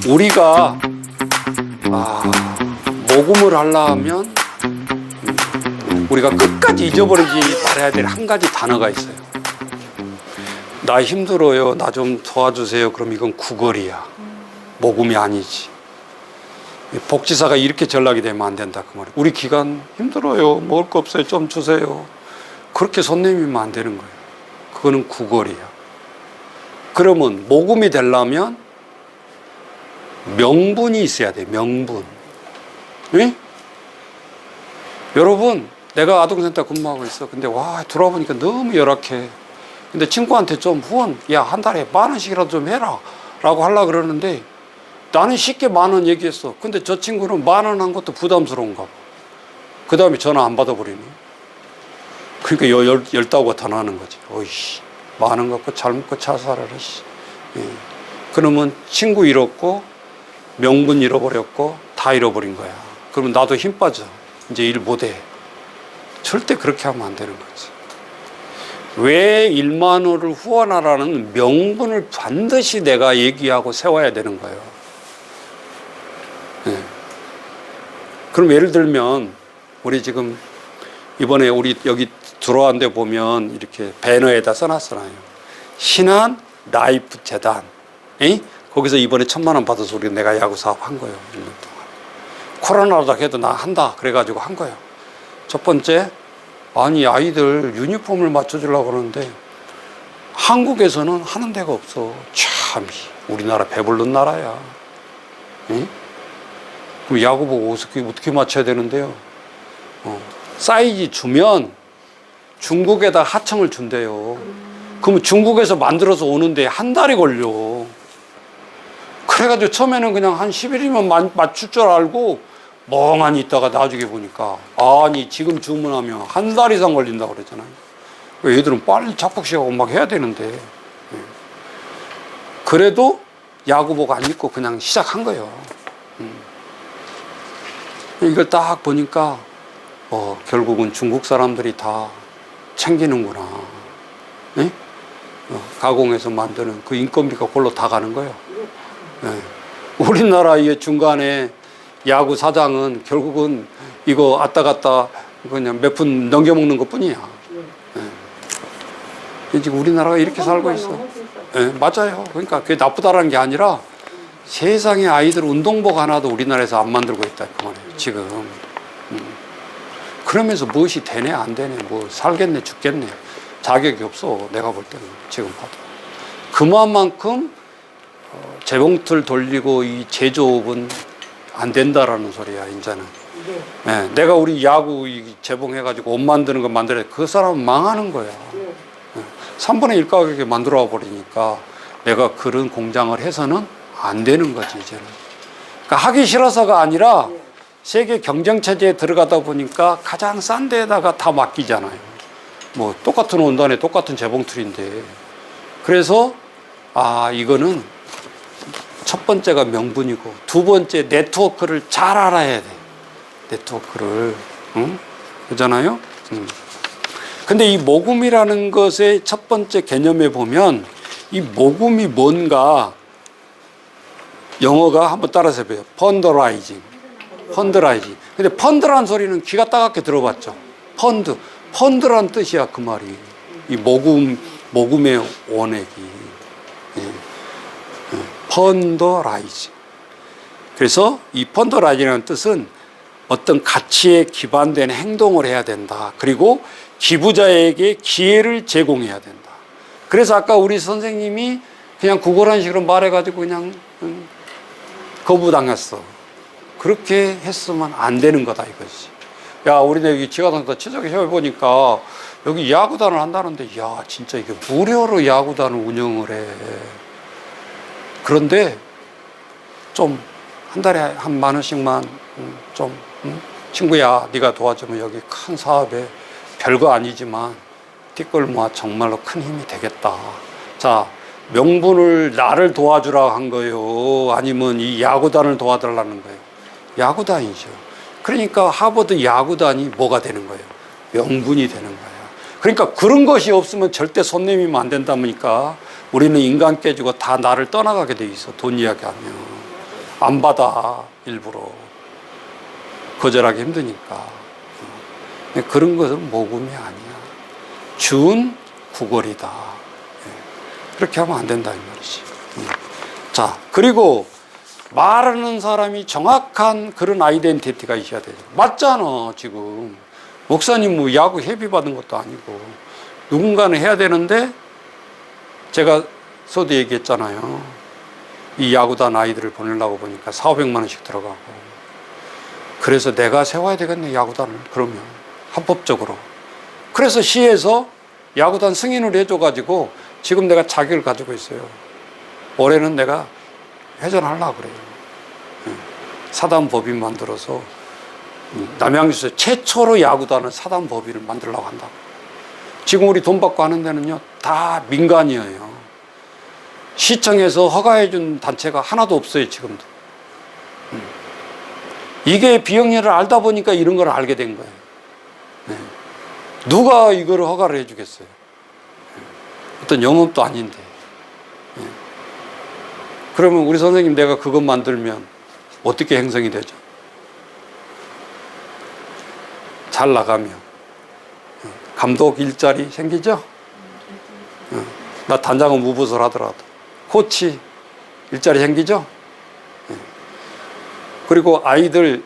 우리가 모금을 하려면 우리가 끝까지 잊어버리지 말아야 될 한 가지 단어가 있어요. 나 힘들어요, 나 좀 도와주세요. 그럼 이건 구걸이야, 모금이 아니지. 복지사가 이렇게 전락이 되면 안 된다 그 말이에요. 우리 기관 힘들어요, 먹을 거 없어요, 좀 주세요. 그렇게 손 내밀면 안 되는 거예요. 그거는 구걸이야. 그러면 모금이 되려면 명분이 있어야 돼. 명분. 네? 여러분, 내가 아동센터 근무하고 있어. 근데 와, 들어보니까 너무 열악해. 근데 친구한테 좀 후원, 야, 한 달에 10,000원씩이라도 좀 해라 라고 하려고 그러는데 나는 쉽게 10,000원 얘기했어. 근데 저 친구는 10,000원 한 것도 부담스러운가 봐. 그 다음에 전화 안 받아버리네. 그러니까 열다우가 더 나는 거지. 어이씨, 10,000원 갖고 잘 먹고 잘 살아라. 예. 그러면 친구 잃었고 명분 잃어버렸고 다 잃어버린 거야. 그러면 나도 힘 빠져. 이제 일 못해. 절대 그렇게 하면 안 되는 거지. 왜 10,000원을 후원하라는 명분을 반드시 내가 얘기하고 세워야 되는 거예요. 네. 그럼 예를 들면 우리 지금 이번에 우리 여기 들어온 데 보면 이렇게 배너에다 써놨잖아요. 신한 라이프 재단. 에이? 거기서 이번에 1,000,000원 받아서 우리 내가 야구 사업 한 거예요. 1년 동안. 코로나다 해도 나 한다 그래가지고 한 거예요. 첫 번째, 아니 아이들 유니폼을 맞춰주려고 그러는데 한국에서는 하는 데가 없어. 참, 우리나라 배부른 나라야. 응? 그럼 야구복 어떻게 맞춰야 되는데요? 사이즈 주면 중국에다 하청을 준대요. 그러면 중국에서 만들어서 오는데 한 달이 걸려. 그래가지고 처음에는 그냥 한 10일이면 맞출 줄 알고 멍하니 있다가 나중에 보니까 아니 지금 주문하면 한 달 이상 걸린다고 그랬잖아요. 얘들은 빨리 작복식하고 막 해야 되는데 그래도 야구복 안 입고 그냥 시작한 거예요. 이걸 딱 보니까 결국은 중국 사람들이 다 챙기는구나. 네? 가공해서 만드는 그 인건비가 그걸로 다 가는 거예요. 네. 우리나라의 중간에 야구 사장은 결국은 이거 왔다 갔다 그냥 몇 푼 넘겨먹는 것 뿐이야. 네. 지금 우리나라가 이렇게 살고 있어. 네, 맞아요. 그러니까 그게 나쁘다라는 게 아니라 세상에 아이들 운동복 하나도 우리나라에서 안 만들고 있다 그 말이에요 지금. 그러면서 무엇이 되네 안 되네 뭐 살겠네 죽겠네 자격이 없어. 내가 볼 때는 지금 봐도 그만큼 재봉틀 돌리고 이 제조업은 안 된다라는 소리야 이제는. 네, 내가 우리 야구 재봉해가지고 옷 만드는 거 만들어야 그 사람은 망하는 거야. 3분의 1 가격에 만들어 버리니까 내가 그런 공장을 해서는 안 되는 거지 이제는. 그러니까 하기 싫어서가 아니라 세계 경쟁 체제에 들어가다 보니까 가장 싼 데에다가 다 맡기잖아요. 뭐 똑같은 원단에 똑같은 재봉틀인데. 그래서 이거는 첫 번째가 명분이고 두 번째 네트워크를 잘 알아야 돼. 네트워크를. 응? 그러잖아요. 근데 이 모금이라는 것의 첫 번째 개념에 보면 이 모금이 뭔가 영어가 한번 따라서 해봐요. 펀더라이징. 펀드라이징. 근데 펀드란 소리는 귀가 따갑게 들어봤죠. 펀드. 펀드란 뜻이야 그 말이. 이 모금의 원액이. 펀더라이징. 그래서 이 펀더라이징이라는 뜻은 어떤 가치에 기반된 행동을 해야 된다. 그리고 기부자에게 기회를 제공해야 된다. 그래서 아까 우리 선생님이 그냥 구걸한 식으로 말해가지고 그냥 거부당했어. 그렇게 했으면 안 되는 거다 이거지. 야, 우리네 여기 지가당에서 최적의 해보니까 여기 야구단을 한다는데 야 진짜 이게 무료로 야구단을 운영을 해. 그런데 좀 한 달에 한 10,000원씩만 좀 친구야 네가 도와주면 여기 큰 사업에 별거 아니지만 티끌 모아 정말로 큰 힘이 되겠다. 자, 명분을 나를 도와주라 한 거예요? 아니면 이 야구단을 도와달라는 거예요? 야구단이죠. 그러니까 하버드 야구단이 뭐가 되는 거예요? 명분이 되는 거예요. 그러니까 그런 것이 없으면 절대 손 내밀면 안 된다 보니까 우리는 인간 깨지고 다 나를 떠나가게 돼 있어. 돈 이야기하면. 안 받아, 일부러. 거절하기 힘드니까. 그런 것은 모금이 아니야. 준 구걸이다. 그렇게 하면 안 된다, 이 말이지. 자, 그리고 말하는 사람이 정확한 그런 아이덴티티가 있어야 되죠. 맞잖아, 지금. 목사님 뭐 야구 회비 받은 것도 아니고. 누군가는 해야 되는데, 제가 서도 얘기했잖아요. 이 야구단 아이들을 보내려고 보니까 400~500만 원씩 들어가고. 그래서 내가 세워야 되겠네, 야구단을. 그러면. 합법적으로. 그래서 시에서 야구단 승인을 해줘가지고 지금 내가 자격을 가지고 있어요. 올해는 내가 회전하려고 그래요. 사단법인 만들어서 남양주에서 최초로 야구단을 사단법인을 만들려고 한다고. 지금 우리 돈 받고 하는 데는요 다 민간이에요. 시청에서 허가해준 단체가 하나도 없어요, 지금도. 이게 비영리를 알다 보니까 이런 걸 알게 된 거예요. 누가 이걸 허가를 해주겠어요? 어떤 영업도 아닌데. 그러면 우리 선생님 내가 그것 만들면 어떻게 형성이 되죠? 잘 나가면 감독 일자리 생기죠? 나 단장은 무부설 하더라도 코치 일자리 생기죠? 그리고 아이들,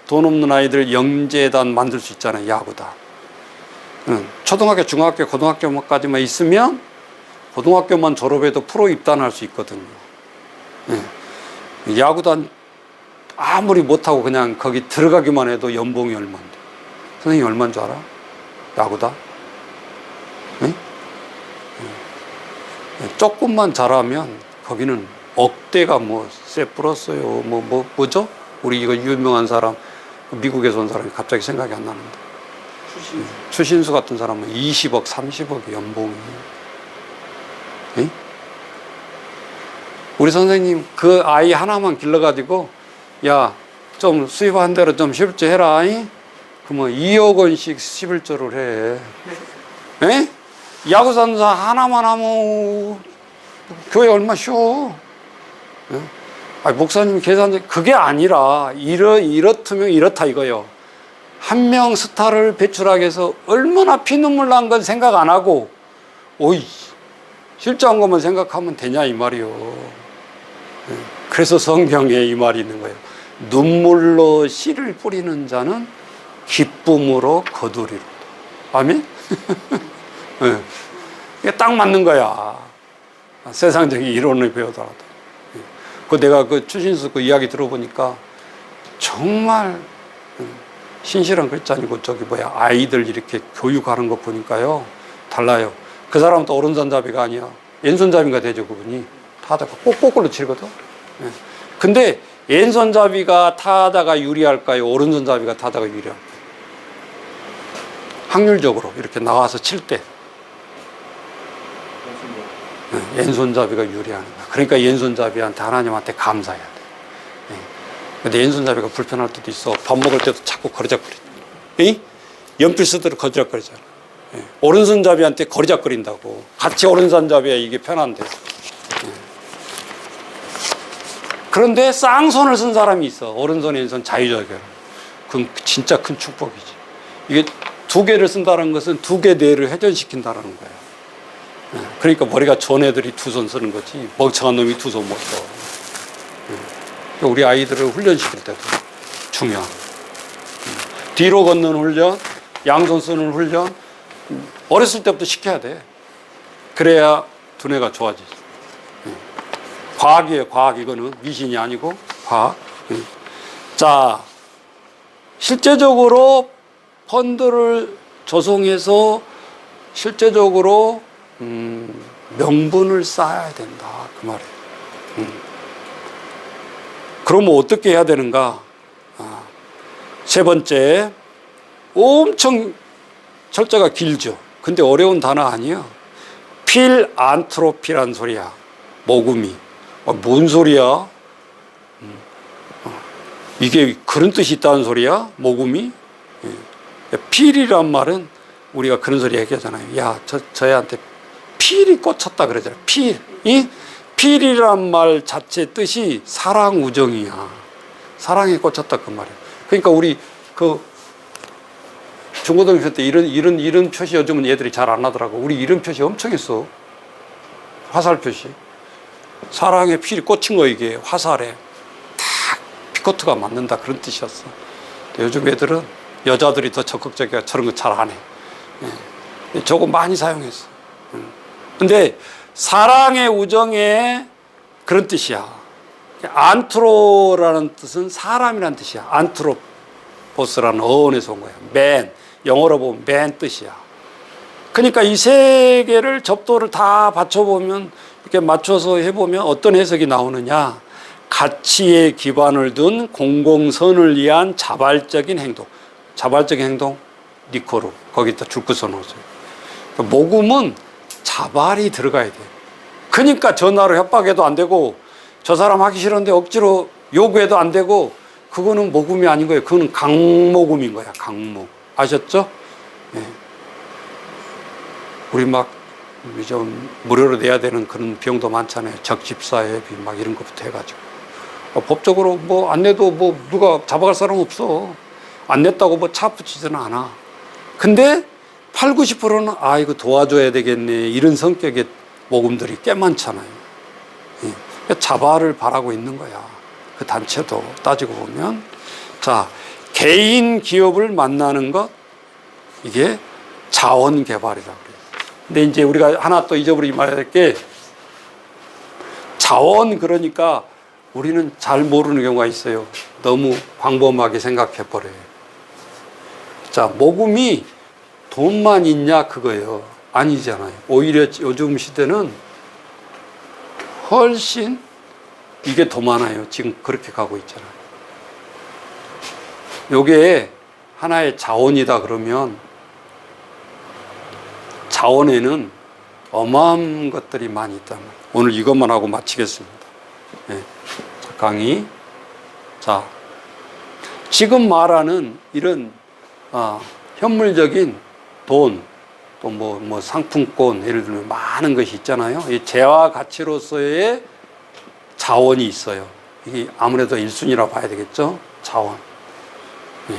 돈 없는 아이들 영재단 만들 수 있잖아요. 야구단. 초등학교, 중학교, 고등학교까지만 있으면 고등학교만 졸업해도 프로 입단할 수 있거든요. 야구단 아무리 못하고 그냥 거기 들어가기만 해도 연봉이 얼마인데. 선생님 얼마인 줄 알아? 야구단? 조금만 잘하면 거기는 억대가 쎄 불었어요. 뭐죠? 우리 이거 유명한 사람, 미국에서 온 사람이 갑자기 생각이 안 나는데. 추신수 같은 사람은 20억, 30억의 연봉이. 우리 선생님 그 아이 하나만 길러가지고, 야, 좀 수입한 대로 좀 11조 해라. 그러면 2억 원씩 11조를 해. 야구선수 하나만 하면 교회 얼마 쉬워. 목사님 계산, 그게 아니라 이렇다면 이렇다 이거요. 한 명 스타를 배출하기 위해서 얼마나 피눈물 난 건 생각 안 하고, 오이 실제한 것만 생각하면 되냐 이 말이요. 그래서 성경에 이 말이 있는 거예요. 눈물로 씨를 뿌리는 자는 기쁨으로 거두리로다. 아멘? 이게 딱 맞는 거야. 세상적인 이론을 배우더라도. 내가 그 추신수 그 이야기 들어보니까 정말 신실한 글자니고 아이들 이렇게 교육하는 거 보니까요 달라요. 그 사람은 또 오른손잡이가 아니야. 왼손잡이가 되죠. 그분이 타자가 꼭꼭걸로 치거든. 근데 왼손잡이가 타자가 유리할까요? 오른손잡이가 타자가 유리할까요? 확률적으로 이렇게 나와서 칠 때 왼손잡이가 유리하는 거야. 그러니까 왼손잡이한테 하나님한테 감사해야 돼. 근데 왼손잡이가 불편할 때도 있어. 밥 먹을 때도 자꾸 거리작거리. 연필 쓰도록 거리작거리잖아. 오른손잡이한테 거리작거린다고. 같이 오른손잡이야 이게 편한데. 그런데 쌍손을 쓴 사람이 있어. 오른손, 왼손 자유자결. 그건 진짜 큰 축복이지. 이게 두 개를 쓴다는 것은 두 개 뇌를 회전시킨다는 거야. 그러니까 머리가 좋은 애들이 두 손 쓰는 거지. 멍청한 놈이 두 손 못 써. 우리 아이들을 훈련시킬 때도 중요한. 뒤로 걷는 훈련, 양손 쓰는 훈련, 어렸을 때부터 시켜야 돼. 그래야 두뇌가 좋아지지. 과학이에요, 과학. 이거는 미신이 아니고 과학. 자, 실제적으로 펀드를 조성해서 실제적으로 명분을 쌓아야 된다. 그 말이에요. 그러면 어떻게 해야 되는가? 세 번째, 엄청 철자가 길죠. 근데 어려운 단어 아니야. 필안트로피란 소리야. 모금이. 뭔 소리야? 이게 그런 뜻이 있다는 소리야? 모금이? 필이란 말은 우리가 그런 소리 얘기하잖아요. 야, 저 애한테 필이 꽂혔다 그러잖아요. 필. 필이란 말 자체 뜻이 사랑 우정이야. 사랑에 꽂혔다 그 말이야. 그러니까 우리 그 중고등학교 때 이런 표시 요즘은 얘들이 잘 안 하더라고. 우리 이런 표시 엄청 했어. 화살 표시. 사랑에 필이 꽂힌 거 이게 화살에 딱 피코트가 맞는다 그런 뜻이었어. 요즘 애들은 여자들이 더 적극적이야. 저런 거 잘 안 해. 예. 저거 많이 사용했어. 근데 사랑의 우정의 그런 뜻이야. 안트로라는 뜻은 사람이라는 뜻이야. 안트로포스라는 어원에서 온 거야. 맨, 영어로 보면 맨 뜻이야. 그러니까 이 세 개를 접도를 다 받쳐보면 이렇게 맞춰서 해보면 어떤 해석이 나오느냐. 가치에 기반을 둔 공공선을 위한 자발적인 행동. 자발적인 행동? 니코르. 거기다 줄거 써놓으세요. 모금은 자발이 들어가야 돼. 그러니까 전화로 협박해도 안 되고 저 사람 하기 싫은데 억지로 요구해도 안 되고 그거는 모금이 아닌 거예요. 그거는 강모금인 거야. 강모. 아셨죠? 예. 우리 막 좀 무료로 내야 되는 그런 비용도 많잖아요. 적집사회비 막 이런 것부터 해가지고. 법적으로 뭐 안 내도 뭐 누가 잡아갈 사람 없어. 안 냈다고 뭐 차 붙이지는 않아. 근데 8, 90%는 아 이거 도와줘야 되겠네 이런 성격의 모금들이 꽤 많잖아요. 예. 자발을 바라고 있는 거야. 그 단체도 따지고 보면. 자, 개인 기업을 만나는 것 이게 자원 개발이라고 그래요. 근데 이제 우리가 하나 또 잊어버리지 말아야 될 게 자원 그러니까 우리는 잘 모르는 경우가 있어요. 너무 광범하게 생각해 버려요. 자, 모금이 돈만 있냐 그거예요. 아니잖아요. 오히려 요즘 시대는 훨씬 이게 더 많아요. 지금 그렇게 가고 있잖아요. 요게 하나의 자원이다 그러면 자원에는 어마어마한 것들이 많이 있다. 오늘 이것만 하고 마치겠습니다. 네. 강의. 자, 지금 말하는 이런 현물적인 돈, 또 뭐 상품권, 예를 들면 많은 것이 있잖아요. 이 재화 가치로서의 자원이 있어요. 이게 아무래도 1순위라고 봐야 되겠죠? 자원. 예.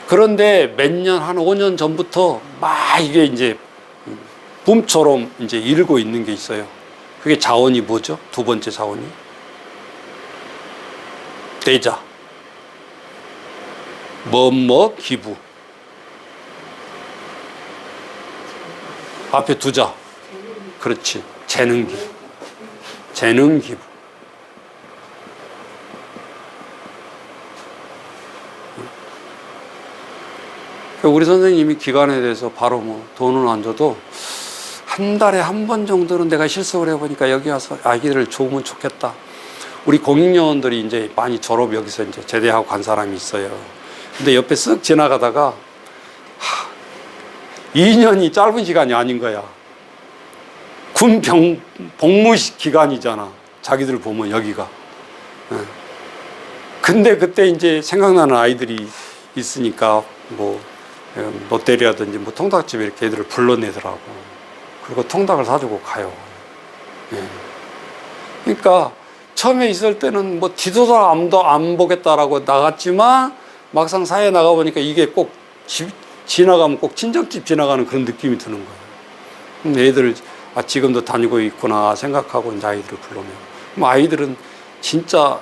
그런데 몇 년, 한 5년 전부터 막 이게 이제 붐처럼 이제 일고 있는 게 있어요. 그게 자원이 뭐죠? 두 번째 자원이? 대자. 뭐뭐 기부. 앞에 두자. 그렇지. 재능 기부. 재능 기부. 우리 선생님이 기간에 대해서 바로 뭐 돈은 안 줘도 한 달에 한 번 정도는 내가 실습을 해보니까 여기 와서 아기들을 좋으면 좋겠다. 우리 공익요원들이 이제 많이 졸업 여기서 이제 제대하고 간 사람이 있어요. 근데 옆에 쓱 지나가다가 2년이 짧은 시간이 아닌 거야. 군 복무 기간이잖아. 자기들 보면 여기가. 근데 그때 이제 생각나는 아이들이 있으니까 뭐 롯데리아든지 뭐 통닭집에 이렇게 애들을 불러내더라고. 그리고 통닭을 사주고 가요. 예. 그러니까 처음에 있을 때는 뭐 뒤도 안 보겠다라고 나갔지만 막상 사회에 나가보니까 이게 꼭 지나가면 꼭 친정집 지나가는 그런 느낌이 드는 거예요. 애들 지금도 다니고 있구나 생각하고 이제 아이들을 불러내요. 그럼 아이들은 진짜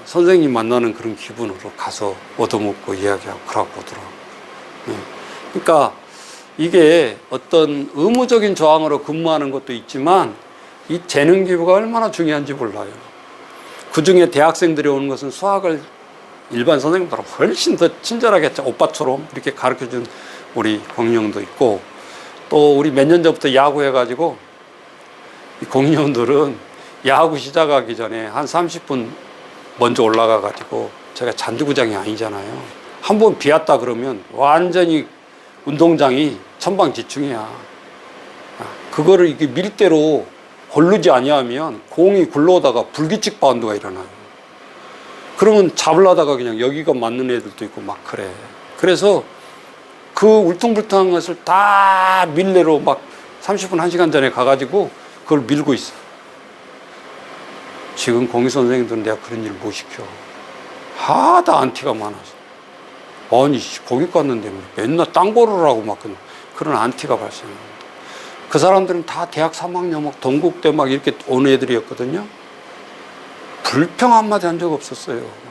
선생님 만나는 그런 기분으로 가서 얻어먹고 이야기하고 그러고 오더라고. 그러니까 이게 어떤 의무적인 조항으로 근무하는 것도 있지만 이 재능 기부가 얼마나 중요한지 몰라요. 그중에 대학생들이 오는 것은 수학을 일반 선생님보다 훨씬 더 친절하게 오빠처럼 이렇게 가르쳐준 우리 공인형도 있고, 또 우리 몇 년 전부터 야구해가지고 이 공인형들은 야구 시작하기 전에 한 30분 먼저 올라가가지고, 제가 잔디구장이 아니잖아요. 한번 비 왔다 그러면 완전히 운동장이 천방지축이야. 그거를 이게 밀대로 고르지 아니하면 공이 굴러오다가 불규칙 바운드가 일어나요. 그러면 잡으려다가 그냥 여기가 맞는 애들도 있고 막 그래. 그래서 그 울퉁불퉁한 것을 다 밀레로 막 30분, 1시간 전에 가가지고 그걸 밀고 있어. 지금 공익 선생님들은 내가 그런 일 못 시켜. 하다 안티가 많아서. 아니, 거기 갔는데 맨날 땅 고르라고 막 그런 안티가 발생합니다. 그 사람들은 다 대학 3학년 막 동국대 막 이렇게 온 애들이었거든요. 불평 한마디 한 적 없었어요.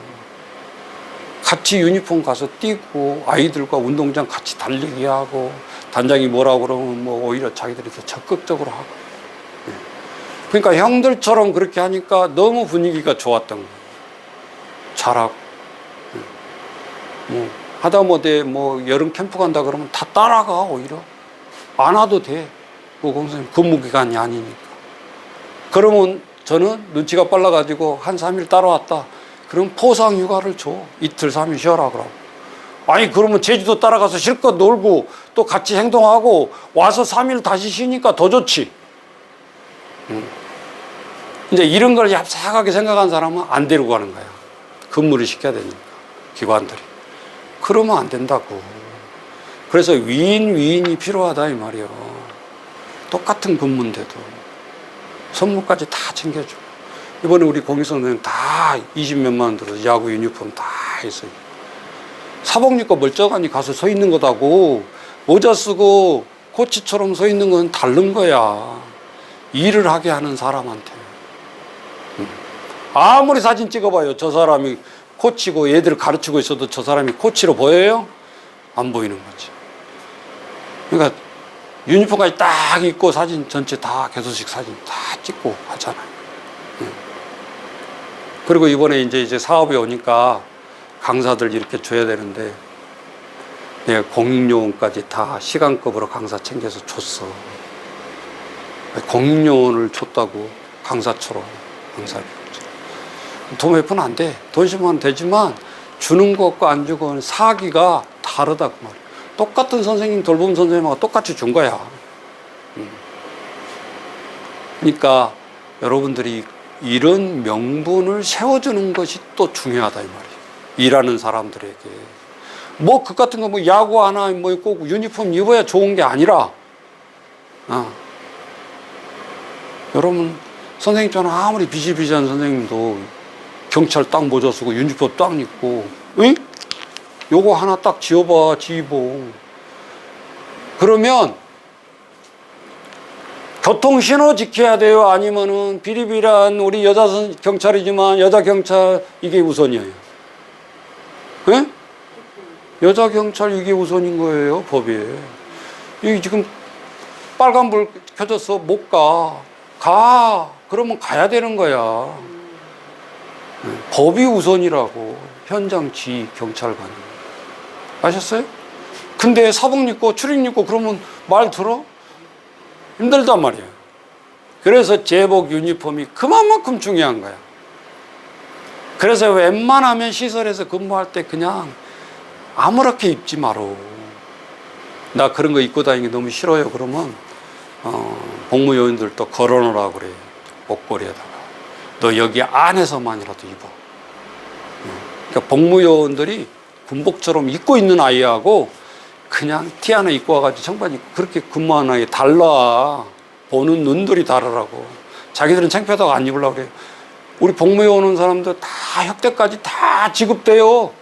같이 유니폼 가서 뛰고 아이들과 운동장 같이 달리기 하고 단장이 뭐라고 그러면 뭐 오히려 자기들이 더 적극적으로 하고. 그러니까 형들처럼 그렇게 하니까 너무 분위기가 좋았던 거예요. 잘하고. 뭐 하다못해 뭐 여름 캠프 간다 그러면 다 따라가. 오히려 안 와도 돼. 그 공선생님 근무기간이 아니니까. 그러면 저는 눈치가 빨라가지고 한 3일 따라왔다. 그럼 포상 휴가를 줘. 이틀 3일 쉬어라 그러고. 아니 그러면 제주도 따라가서 실컷 놀고 또 같이 행동하고 와서 3일 다시 쉬니까 더 좋지. 이제 이런 걸 얍삭하게 생각한 사람은 안 데리고 가는 거야. 근무를 시켜야 되니까 기관들이. 그러면 안 된다고. 그래서 위인이 필요하다 이 말이에요. 똑같은 근무인데도 선물까지 다 챙겨주고. 이번에 우리 공익선생님 다 20몇만 원 들어서 야구 유니폼 다 했어요. 사복리과 멀쩡하니 가서 서 있는 거다고. 모자 쓰고 코치처럼 서 있는 건 다른 거야. 일을 하게 하는 사람한테. 아무리 사진 찍어봐요. 저 사람이 코치고 얘들을 가르치고 있어도 저 사람이 코치로 보여요? 안 보이는 거지. 그러니까 유니폼까지 딱 입고 사진 전체 다 개소식 사진 다 찍고 하잖아요. 그리고 이번에 이제 사업에 오니까 강사들 이렇게 줘야 되는데 내가 공익요원까지 다 시간급으로 강사 챙겨서 줬어. 공익요원을 줬다고 강사처럼 강사를. 돈 몇 푼 안 돼. 돈 10만 원 되지만 주는 것과 안 주고는 사기가 다르다고 말이야. 똑같은 선생님 돌봄 선생님하고 똑같이 준 거야. 그러니까 여러분들이 이런 명분을 세워주는 것이 또 중요하다 이 말이에요. 일하는 사람들에게. 뭐 그 같은 거 뭐 야구 하나 뭐 꼭 유니폼 입어야 좋은 게 아니라 여러분 선생님처럼 아무리 비실비실한 선생님도 경찰 딱 모자 쓰고 유니폼 딱 입고 응? 요거 하나 딱 지어봐 지휘봉. 그러면 교통신호 지켜야 돼요? 아니면은 비리비리한 우리 여자 경찰이지만 여자 경찰 이게 우선이에요? 예? 여자 경찰 이게 우선인 거예요 법에. 여기 지금 빨간불 켜졌어 못 가. 가. 그러면 가야 되는 거야. 법이 우선이라고. 현장 지휘 경찰관이. 아셨어요? 근데 사복 입고 출입 입고 그러면 말 들어? 힘들단 말이에요. 그래서 제복 유니폼이 그만큼 중요한 거야. 그래서 웬만하면 시설에서 근무할 때 그냥 아무렇게 입지 마라. 나 그런 거 입고 다니기 너무 싫어요. 그러면 복무요원들도 걸어놓으라 그래요. 목걸이에다가. 너 여기 안에서만이라도 입어. 그러니까 복무요원들이 군복처럼 입고 있는 아이하고 그냥 티 하나 입고 와가지고 청바지 입고 그렇게 근무하는 아이 달라. 보는 눈들이 다르라고. 자기들은 창피하다고 안 입으려고 그래요. 우리 복무요원 오는 사람들 다 협대까지 다 지급돼요.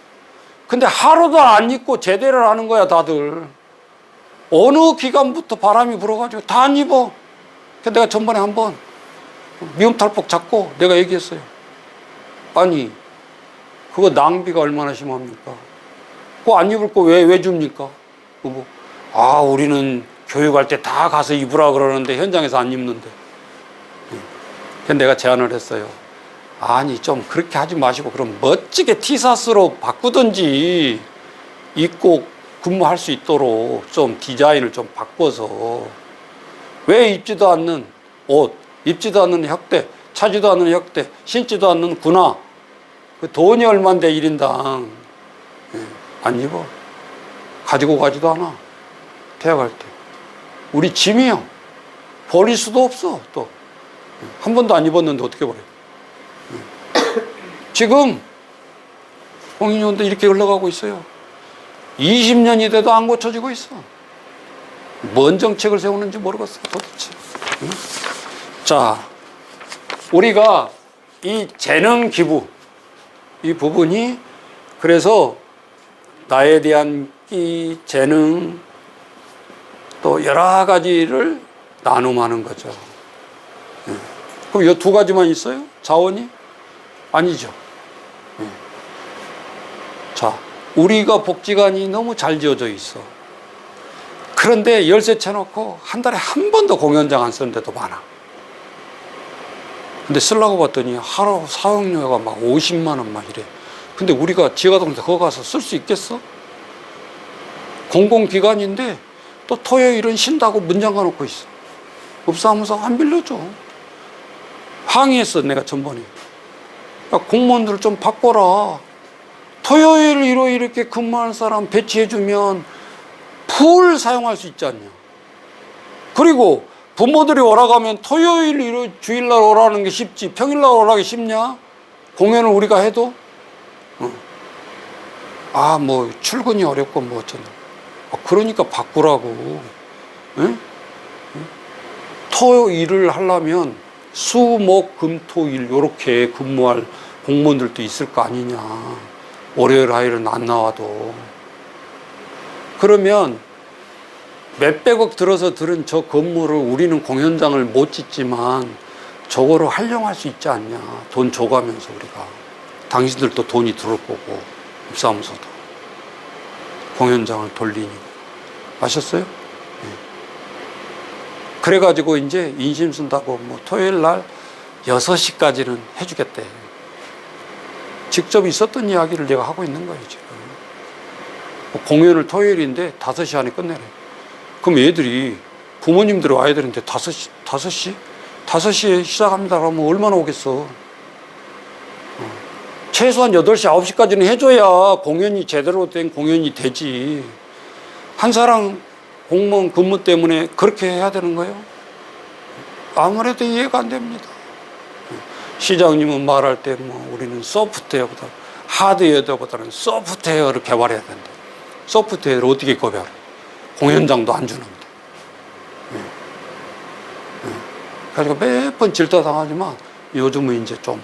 근데 하루도 안 입고 제대를 하는 거야 다들. 어느 기간부터 바람이 불어가지고 다 안 입어. 그래서 내가 전번에 한번 미움탈복 잡고 내가 얘기했어요. 아니 그거 낭비가 얼마나 심합니까? 그거 안 입을 거 왜 줍니까? 그거 우리는 교육할 때 다 가서 입으라 그러는데 현장에서 안 입는데. 그래서 내가 제안을 했어요. 아니 좀 그렇게 하지 마시고 그럼 멋지게 티셔츠로 바꾸든지 입고 근무할 수 있도록 좀 디자인을 좀 바꿔서. 왜 입지도 않는 옷, 입지도 않는 혁대, 차지도 않는 혁대, 신지도 않는 군화, 그 돈이 얼만데 1인당 안 입어. 가지고 가지도 않아. 퇴학할 때. 우리 짐이요. 버릴 수도 없어. 또 한 번도 안 입었는데 어떻게 버려. 지금 공인요원도 이렇게 흘러가고 있어요. 20년이 돼도 안 고쳐지고 있어. 뭔 정책을 세우는지 모르겠어요, 도대체. 응? 자, 우리가 이 재능 기부, 이 부분이 그래서 나에 대한 이 재능 또 여러 가지를 나눔하는 거죠. 그럼 이 두 가지만 있어요? 자원이? 아니죠. 자, 우리가 복지관이 너무 잘 지어져 있어. 그런데 열쇠 쳐놓고 한 달에 한 번도 공연장 안 쓰는 데도 많아. 근데 쓰려고 봤더니 하루 사용료가 막 50만 원 막 이래. 근데 우리가 지하동에서 거기 가서 쓸 수 있겠어? 공공기관인데 또 토요일은 쉰다고 문 잠가놓고 있어. 법사무소 안 빌려줘. 항의했어, 내가 전번에. 야, 공무원들 좀 바꿔라. 토요일, 일요일 이렇게 근무하는 사람 배치해주면 풀 사용할 수 있지 않냐. 그리고 부모들이 오라가면 토요일, 일요일, 주일날 오라는 게 쉽지 평일날 오라기 쉽냐? 공연을 우리가 해도? 아, 뭐 출근이 어렵고 뭐 어쩌나. 그러니까 바꾸라고. 응? 토일을 하려면 수, 목, 금, 토, 일 이렇게 근무할 공무원들도 있을 거 아니냐. 월요일, 화요일은 안 나와도. 그러면 몇백억 들어서 들은 저 건물을 우리는 공연장을 못 짓지만 저거를 활용할 수 있지 않냐. 돈 줘가면서 우리가. 당신들도 돈이 들어올 거고, 입사하면서도. 공연장을 돌리니까. 아셨어요? 네. 그래가지고 이제 인심 쓴다고 뭐 토요일 날 6시까지는 해주겠대. 직접 있었던 이야기를 내가 하고 있는 거예요, 지금. 공연을 토요일인데 5시 안에 끝내래. 그럼 애들이, 부모님들이 와야 되는데 5시? 5시에 시작합니다. 그러면 얼마나 오겠어? 최소한 8시, 9시까지는 해줘야 공연이 제대로 된 공연이 되지. 한 사람 공무원 근무 때문에 그렇게 해야 되는 거예요? 아무래도 이해가 안 됩니다. 시장님은 말할 때 뭐 우리는 소프트웨어보다 하드웨어보다는 소프트웨어를 개발해야 된다. 소프트웨어를 어떻게 개발해? 공연장도 안 주는데. 그래서 몇 번 질타당하지만 요즘은 이제 좀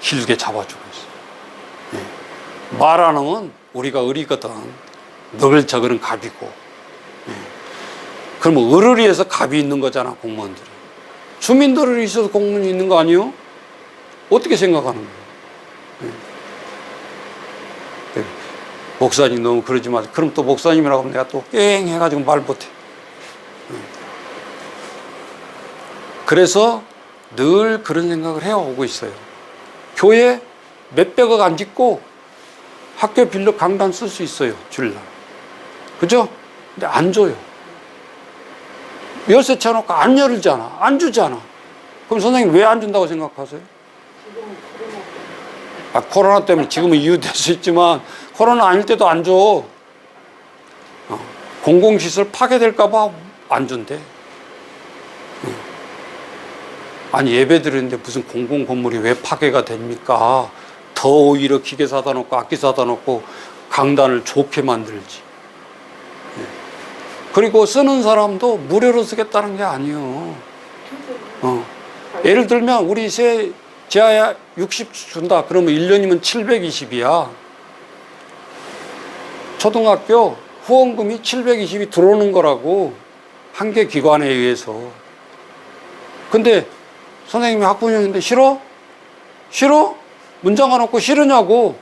길게 잡아주고 있어요. 말 안 하면 우리가 의리거든. 너글 저글은 갑이고. 그러면 을을 위해서 갑이 있는 거잖아, 공무원들이. 주민들을 위해서 공무원이 있는 거 아니에요? 어떻게 생각하는 거예요? 목사님 너무 그러지 마세요. 그럼 또 목사님이라고 하면 내가 또 깽 해가지고 말 못해. 그래서 늘 그런 생각을 해오고 있어요. 교회 몇백억 안 짓고 학교 빌려 강단 쓸 수 있어요, 주일날. 그죠? 근데 안 줘요. 열쇠 쳐놓고 안 열잖아. 안 주잖아. 그럼 선생님 왜 안 준다고 생각하세요? 코로나 때문에 지금은 이유될 수 있지만 코로나 아닐 때도 안 줘. 공공시설 파괴될까봐 안 준대. 아니, 예배 드리는데 무슨 공공 건물이 왜 파괴가 됩니까? 더 오히려 기계 사다 놓고 악기 사다 놓고 강단을 좋게 만들지. 그리고 쓰는 사람도 무료로 쓰겠다는 게 아니에요. 예를 들면 우리 지하에 60 준다. 그러면 1년이면 720이야. 초등학교 후원금이 720이 들어오는 거라고. 한 개 기관에 의해서. 근데 선생님이 학부형인데 싫어? 싫어? 문장 가놓고 싫으냐고.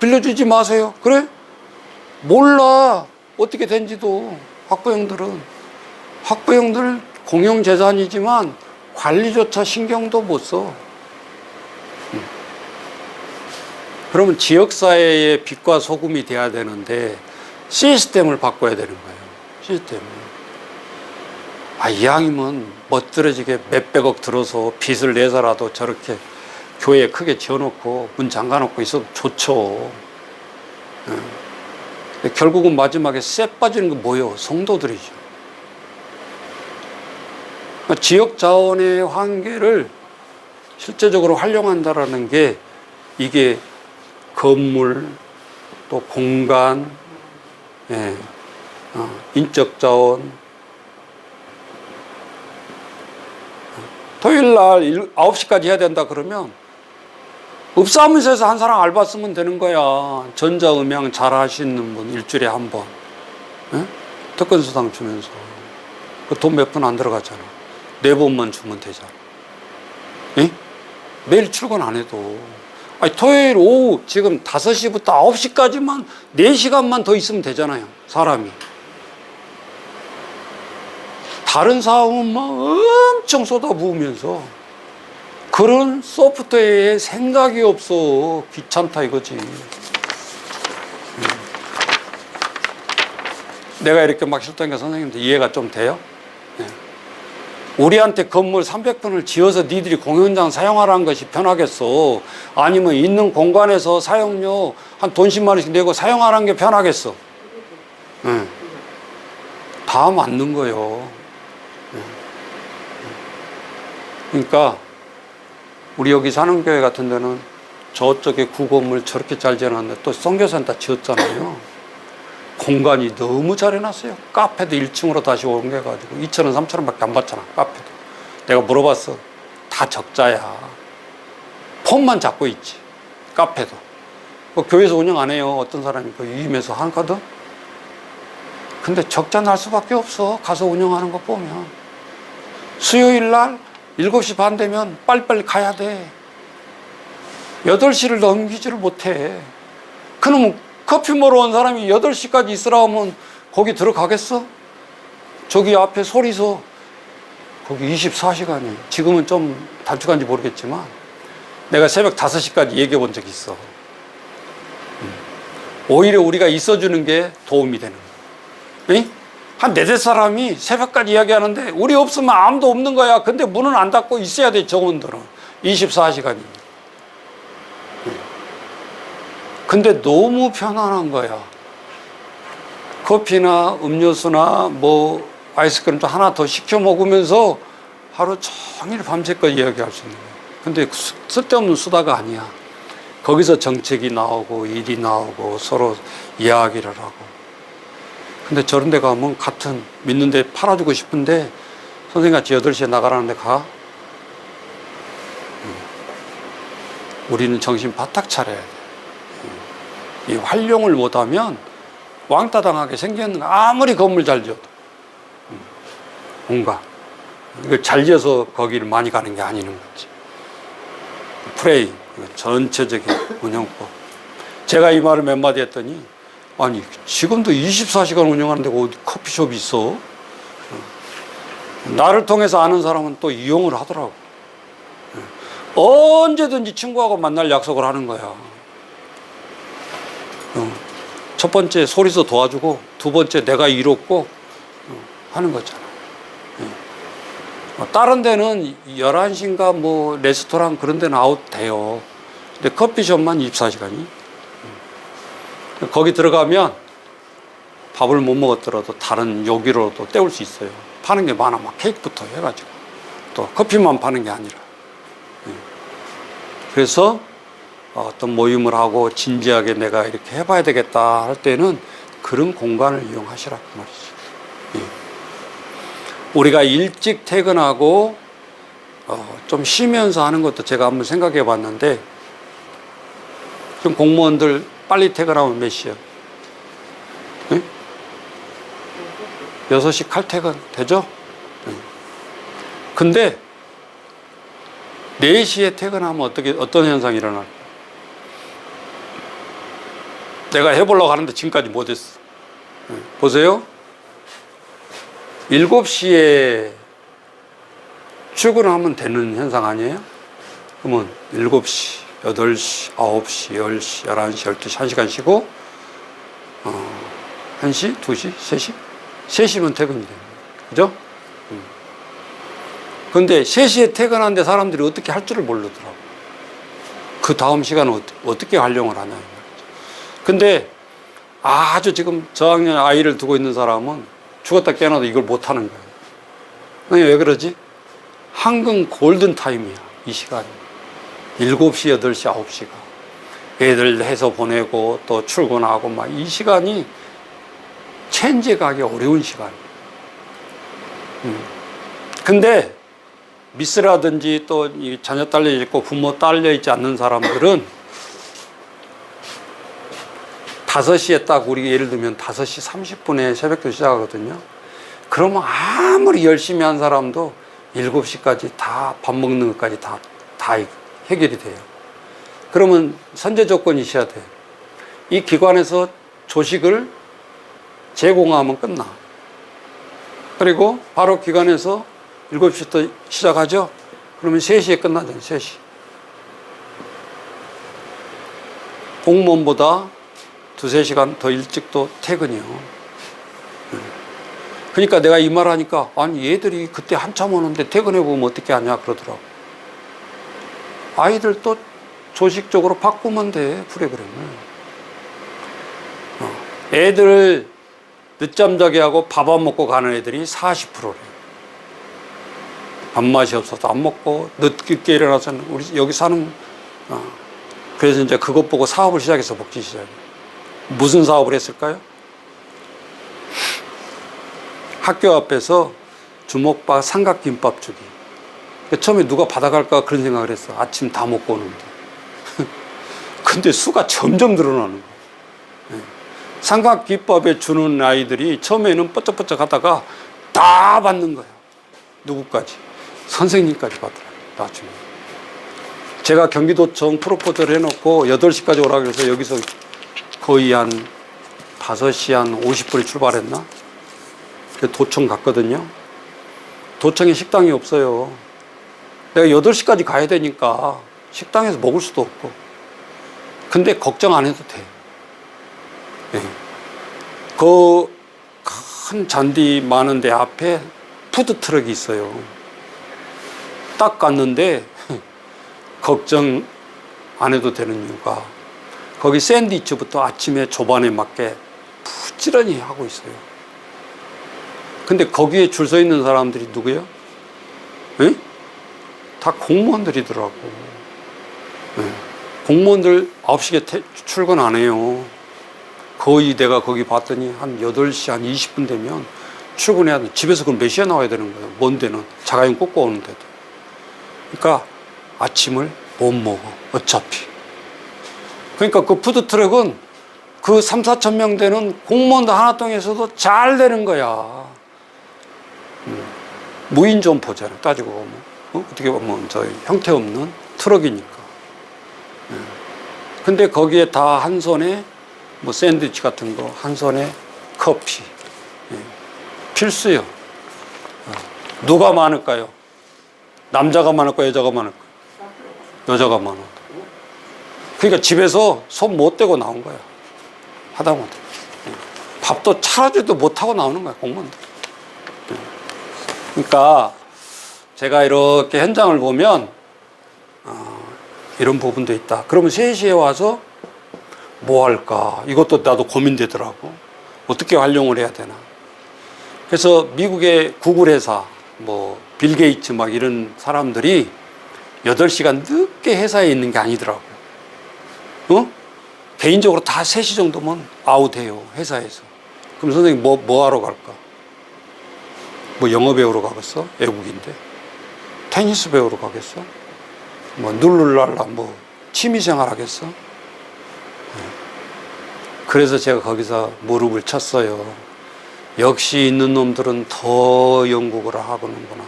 빌려주지 마세요. 그래? 몰라. 어떻게 된지도. 학부형들 공영재산이지만 관리조차 신경도 못 써. 그러면 지역사회의 빛과 소금이 돼야 되는데 시스템을 바꿔야 되는 거예요. 시스템을. 이왕이면 멋들어지게 몇백억 들어서 빚을 내서라도 저렇게 교회 크게 지어놓고 문 잠가놓고 있어도 좋죠. 결국은 마지막에 쎄 빠지는 건 뭐예요? 성도들이죠. 지역 자원의 한계를 실제적으로 활용한다라는 게 이게 건물 또 공간 인적 자원. 토요일 날 9시까지 해야 된다 그러면 읍사무소에서 한 사람 알바 쓰면 되는 거야. 전자음향 잘 하시는 분 일주일에 한 번. 특근수당 주면서. 그 돈 몇 푼 안 들어가잖아. 4번만 주면 되잖아. 에? 매일 출근 안 해도. 아니, 토요일 오후 지금 5시부터 9시까지만 4시간만 더 있으면 되잖아요. 사람이. 다른 사업은 막 엄청 쏟아부으면서 그런 소프트웨어에 생각이 없어. 귀찮다 이거지. 내가 이렇게 막 실장과 선생님들 이해가 좀 돼요? 네. 우리한테 건물 300평을 지어서 니들이 공연장 사용하라는 것이 편하겠어? 아니면 있는 공간에서 사용료 한 돈 10만 원씩 내고 사용하라는 게 편하겠어? 네. 다 맞는 거예요. 네. 그러니까 우리 여기 사는 교회 같은 데는 저쪽에 구건물 저렇게 잘 지어놨는데 또 선교센터 지었잖아요. 공간이 너무 잘 해놨어요. 카페도 1층으로 다시 옮겨가지고 2,000원, 3,000원밖에 안 받잖아. 카페도. 내가 물어봤어. 다 적자야. 폰만 잡고 있지. 카페도. 교회에서 운영 안 해요. 어떤 사람이 유임해서 하거든. 근데 적자 날 수밖에 없어. 가서 운영하는 거 보면. 수요일 날 7시 반 되면 빨리빨리 가야 돼. 8시를 넘기지를 못해. 그럼 커피 먹으러 온 사람이 8시까지 있으라 하면 거기 들어가겠어? 저기 앞에 소리서 거기 24시간이. 지금은 좀 단축한지 모르겠지만 내가 새벽 5시까지 얘기해 본 적이 있어. 오히려 우리가 있어주는 게 도움이 되는 거야. 한 4-5 사람이 새벽까지 이야기하는데 우리 없으면 아무도 없는 거야. 근데 문은 안 닫고 있어야 돼. 정원들은 24시간이. 근데 너무 편안한 거야. 커피나 음료수나 뭐 아이스크림 좀 하나 더 시켜 먹으면서 하루 종일 밤새껏 이야기할 수 있는 거야. 근데 쓸데없는 수다가 아니야. 거기서 정책이 나오고 일이 나오고 서로 이야기를 하고. 근데 저런 데 가면 같은 믿는 데 팔아주고 싶은데 선생님같이 8시에 나가라는 데 가? 우리는 정신 바짝 차려야 돼. 이 활용을 못하면 왕따 당하게 생겼는 거. 아무리 건물 잘 지어도. 뭔가. 이걸 잘 지어서 거기를 많이 가는 게 아니는 거지. 프레이. 전체적인 운영법. 제가 이 말을 몇 마디 했더니 아니 지금도 24시간 운영하는데 어디 커피숍이 있어? 나를 통해서 아는 사람은 또 이용을 하더라고. 언제든지 친구하고 만날 약속을 하는 거야. 첫 번째 소리서 도와주고 두 번째 내가 이롭고 하는 거잖아. 다른 데는 11시인가 뭐 레스토랑 그런 데는 아웃 돼요. 근데 커피숍만 24시간이. 거기 들어가면 밥을 못 먹었더라도 다른 요기로도 때울 수 있어요. 파는 게 많아. 막 케이크부터 해가지고. 또 커피만 파는 게 아니라. 그래서 어떤 모임을 하고 진지하게 내가 이렇게 해봐야 되겠다 할 때는 그런 공간을 이용하시라 그 말이죠. 우리가 일찍 퇴근하고 좀 쉬면서 하는 것도 제가 한번 생각해 봤는데 좀 공무원들 빨리 퇴근하면 몇 시야? 6시 칼퇴근 되죠? 근데 4시에 퇴근하면 어떤 현상이 일어날까? 내가 해보려고 하는데 지금까지 못했어. 보세요. 7시에 출근하면 되는 현상 아니에요? 그러면 7시, 8시, 9시, 10시, 11시, 12시, 1시간 쉬고 1시, 2시, 3시? 3시면 퇴근이 됩니다. 그죠? 근데 3시에 퇴근하는데 사람들이 어떻게 할 줄을 모르더라고. 그 다음 시간을 어떻게 활용을 하냐. 근데 아주 지금 저학년 아이를 두고 있는 사람은 죽었다 깨어나도 이걸 못하는 거예요. 왜 그러지? 황금 골든타임이야, 이 시간이. 7시, 8시, 9시가. 애들 해서 보내고 또 출근하고 막 이 시간이 체인지가기 어려운 시간. 근데 미스라든지 또 이 자녀 딸려 있고 부모 딸려 있지 않는 사람들은 5시에 딱 우리 예를 들면 5시 30분에 새벽도 시작하거든요. 그러면 아무리 열심히 한 사람도 7시까지 다 밥 먹는 것까지 다 해결이 돼요. 그러면 선제 조건이 있어야 돼요. 이 기관에서 조식을 제공하면 끝나. 그리고 바로 기관에서 7시부터 시작하죠. 그러면 3시에 끝나잖아요. 3시. 공무원보다 2-3시간 더 일찍 또 퇴근이요. 그러니까 내가 이 말 하니까 아니 얘들이 그때 한참 오는데 퇴근해 보면 어떻게 하냐 그러더라고. 아이들 또 조식적으로 바꾸면 돼, 프로그램을. 애들 늦잠 자게 하고 밥 안 먹고 가는 애들이 40%래요. 밥맛이 없어서 안 먹고 늦게 일어나서 우리 여기 사는 그래서 이제 그것 보고 사업을 시작해서 먹기 시작해요. 무슨 사업을 했을까요? 학교 앞에서 주먹밥 삼각김밥 주기. 처음에 누가 받아갈까 그런 생각을 했어. 아침 다 먹고 오는데. 근데 수가 점점 늘어나는 거예요. 삼각김밥에 주는 아이들이 처음에는 뻗쩍뻗쩍 하다가 다 받는 거예요. 누구까지? 선생님까지 받더라고요. 나중에. 제가 경기도청 프로포즈를 해놓고 8시까지 오라고 해서 여기서 거의 한 5시 한 50분에 출발했나? 도청 갔거든요. 도청에 식당이 없어요. 내가 8시까지 가야 되니까 식당에서 먹을 수도 없고. 근데 걱정 안 해도 돼. 네. 그 큰 잔디 많은 데 앞에 푸드트럭이 있어요. 딱 갔는데 걱정 안 해도 되는 이유가 거기 샌드위치부터 아침에 조반에 맞게 부지런히 하고 있어요. 근데 거기에 줄 서 있는 사람들이 누구예요? 에? 다 공무원들이더라고. 네. 공무원들 9시에 출근 안 해요. 거의 내가 거기 봤더니 한 8시 한 20분 되면 출근해야 돼. 집에서 그럼 몇 시에 나와야 되는 거예요? 먼 데는 자가용 꽂고 오는데도. 그러니까 아침을 못 먹어. 어차피. 그러니까 그 푸드트럭은 그 3-4천 명 되는 공무원들 하나동에서도 잘 되는 거야. 무인 점포잖아. 따지고 보면. 어떻게 보면 저 형태 없는 트럭이니까. 근데 거기에 다 한 손에 뭐 샌드위치 같은 거, 한 손에 커피. 필수요. 누가 많을까요? 남자가 많을까요? 여자가 많을까요? 여자가 많아. 그러니까 집에서 손 못 대고 나온 거야. 하다못해. 밥도 차려주지도 못하고 나오는 거야, 공무원들. 그러니까 제가 이렇게 현장을 보면 이런 부분도 있다. 그러면 3시에 와서 뭐 할까? 이것도 나도 고민되더라고. 어떻게 활용을 해야 되나? 그래서 미국의 구글 회사, 뭐 빌 게이츠 막 이런 사람들이 8시간 늦게 회사에 있는 게 아니더라고. 개인적으로 다 3시 정도면 아웃해요, 회사에서. 그럼 선생님 뭐 하러 갈까? 뭐 영어 배우러 가겠어? 외국인데. 테니스 배우러 가겠어? 뭐 룰루랄라 뭐 취미생활 하겠어? 그래서 제가 거기서 무릎을 쳤어요. 역시 있는 놈들은 더 연구를 하고는구나.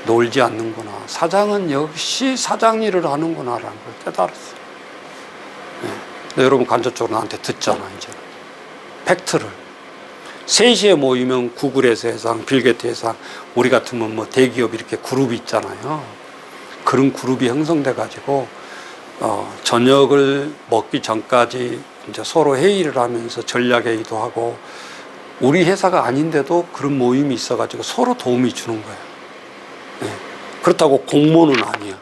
놀지 않는구나. 사장은 역시 사장 일을 하는구나라는 걸 깨달았어요. 네. 여러분 간접적으로 나한테 듣잖아, 이제. 팩트를. 3시에 모이면 구글에서 해상, 빌게이츠 해상, 우리 같으면 뭐 대기업 이렇게 그룹이 있잖아요. 그런 그룹이 형성돼가지고, 저녁을 먹기 전까지 이제 서로 회의를 하면서 전략 회의도 하고, 우리 회사가 아닌데도 그런 모임이 있어가지고 서로 도움이 주는 거예요. 네. 그렇다고 공모는 아니야.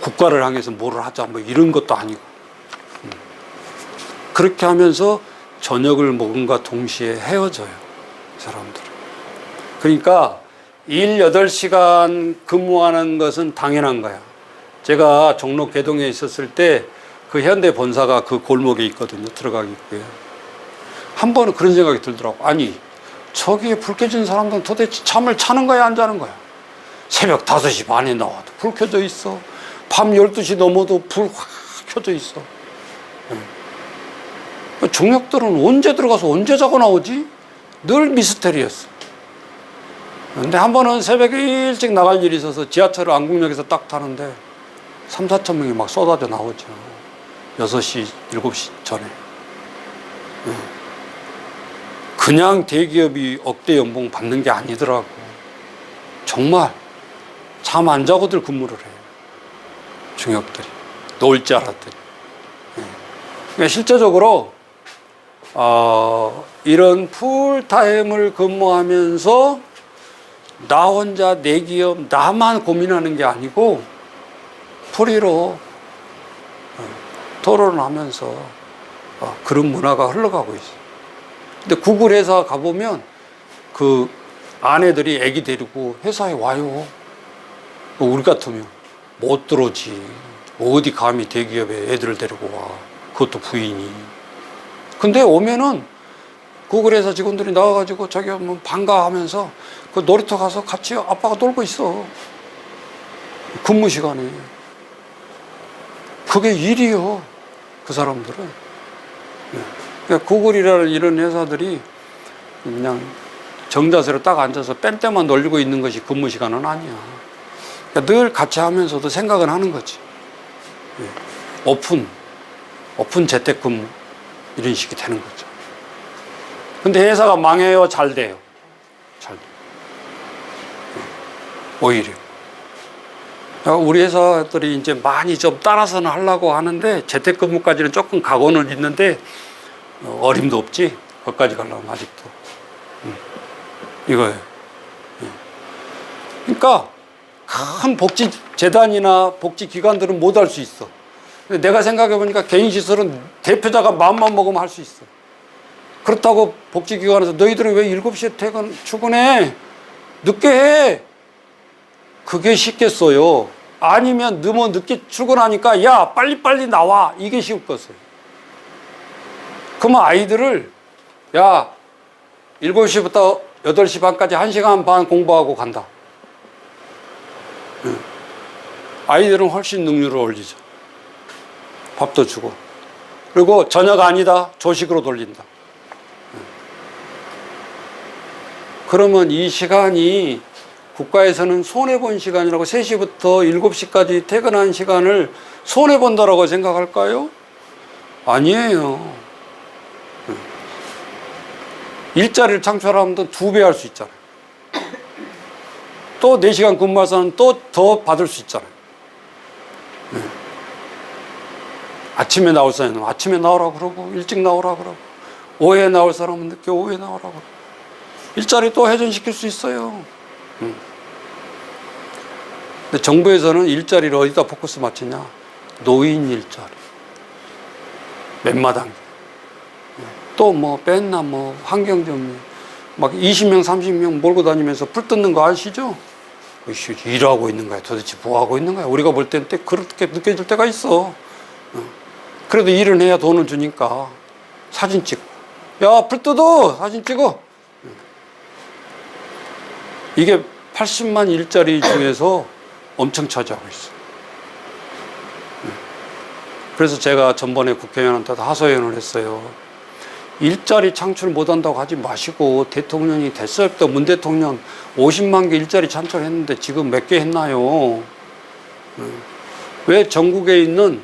국가를 향해서 뭐를 하자, 뭐 이런 것도 아니고. 그렇게 하면서 저녁을 먹음과 동시에 헤어져요, 사람들은. 그러니까 일 8시간 근무하는 것은 당연한 거야. 제가 종로 개동에 있었을 때 그 현대 본사가 그 골목에 있거든요. 들어가기 있고요. 한 번은 그런 생각이 들더라고. 아니, 저기에 불 켜진 사람들은 도대체 잠을 자는 거야, 안 자는 거야? 새벽 5시 반에 나와도 불 켜져 있어. 밤 12시 넘어도 불 확 켜져 있어. 종역들은 언제 들어가서 언제 자고 나오지? 늘 미스테리였어. 근데 한 번은 새벽에 일찍 나갈 일이 있어서 지하철을 안국역에서 딱 타는데 3, 4천 명이 막 쏟아져 나오죠. 6시, 7시 전에. 그냥 대기업이 억대 연봉 받는 게 아니더라고. 정말 잠 안 자고들 근무를 해요. 중역들이. 놀 줄 알았더니. 그러니까 실제적으로 이런 풀타임을 근무하면서 나 혼자 내 기업 나만 고민하는 게 아니고 프리로 토론을 하면서 그런 문화가 흘러가고 있어요. 근데 구글 회사 가보면 그 아내들이 애기 데리고 회사에 와요. 우리 같으면 못 들어오지. 어디 감히 대기업에 애들을 데리고 와. 그것도 부인이. 근데 오면은 구글 회사 직원들이 나와가지고 자기 뭐 반가워하면서 그 놀이터 가서 같이 아빠가 놀고 있어. 근무 시간에. 그게 일이요. 그 사람들은. 그러니까 구글이라는 이런 회사들이 그냥 정자세로 딱 앉아서 뺀때만 놀리고 있는 것이 근무 시간은 아니야. 그러니까 늘 같이 하면서도 생각은 하는 거지. 오픈 재택근무 이런 식이 되는 거죠. 근데 회사가 망해요, 잘 돼요? 잘 돼요. 오히려. 우리 회사들이 이제 많이 좀 따라서는 하려고 하는데 재택근무까지는 조금 각오는 있는데 어림도 없지. 거기까지 가려면 아직도. 이거예요. 그러니까 큰 복지재단이나 복지기관들은 못 할 수 있어. 근데 내가 생각해 보니까 개인시설은 대표자가 마음만 먹으면 할 수 있어. 그렇다고 복지기관에서 너희들은 왜 7시에 출근해? 늦게 해. 그게 쉽겠어요. 아니면 너무 늦게 출근하니까 야 빨리빨리 나와. 이게 쉽겠어요. 그러면 아이들을 야 7시부터 8시 반까지 1시간 반 공부하고 간다. 아이들은 훨씬 능률을 올리죠. 밥도 주고. 그리고 저녁 아니다. 조식으로 돌린다. 그러면 이 시간이 국가에서는 손해본 시간이라고 3시부터 7시까지 퇴근한 시간을 손해본다라고 생각할까요? 아니에요. 일자리를 창출하면 2배 할 수 있잖아요. 또 4시간 근무해서는 또 더 받을 수 있잖아요. 아침에 나올 사람은 아침에 나오라고 그러고 일찍 나오라고 그러고 오후에 나올 사람은 늦게 오후에 나오라고 그러고 일자리 또 회전시킬 수 있어요. 근데 정부에서는 일자리를 어디다 포커스 맞추냐? 노인 일자리. 맨마당. 또 뭐 맨나 뭐 환경정리. 막 20명, 30명 몰고 다니면서 불 뜯는 거 아시죠? 일하고 있는 거야. 도대체 뭐 하고 있는 거야? 우리가 볼 때는 그렇게 느껴질 때가 있어. 그래도 일은 해야 돈을 주니까 사진 찍고. 야, 불 뜯어! 사진 찍어! 이게 80만 일자리 중에서 엄청 차지하고 있어. 그래서 제가 전번에 국회의원한테 하소연을 했어요. 일자리 창출 못한다고 하지 마시고 대통령이 됐을 때 문 대통령 50만 개 일자리 창출했는데 지금 몇 개 했나요? 왜 전국에 있는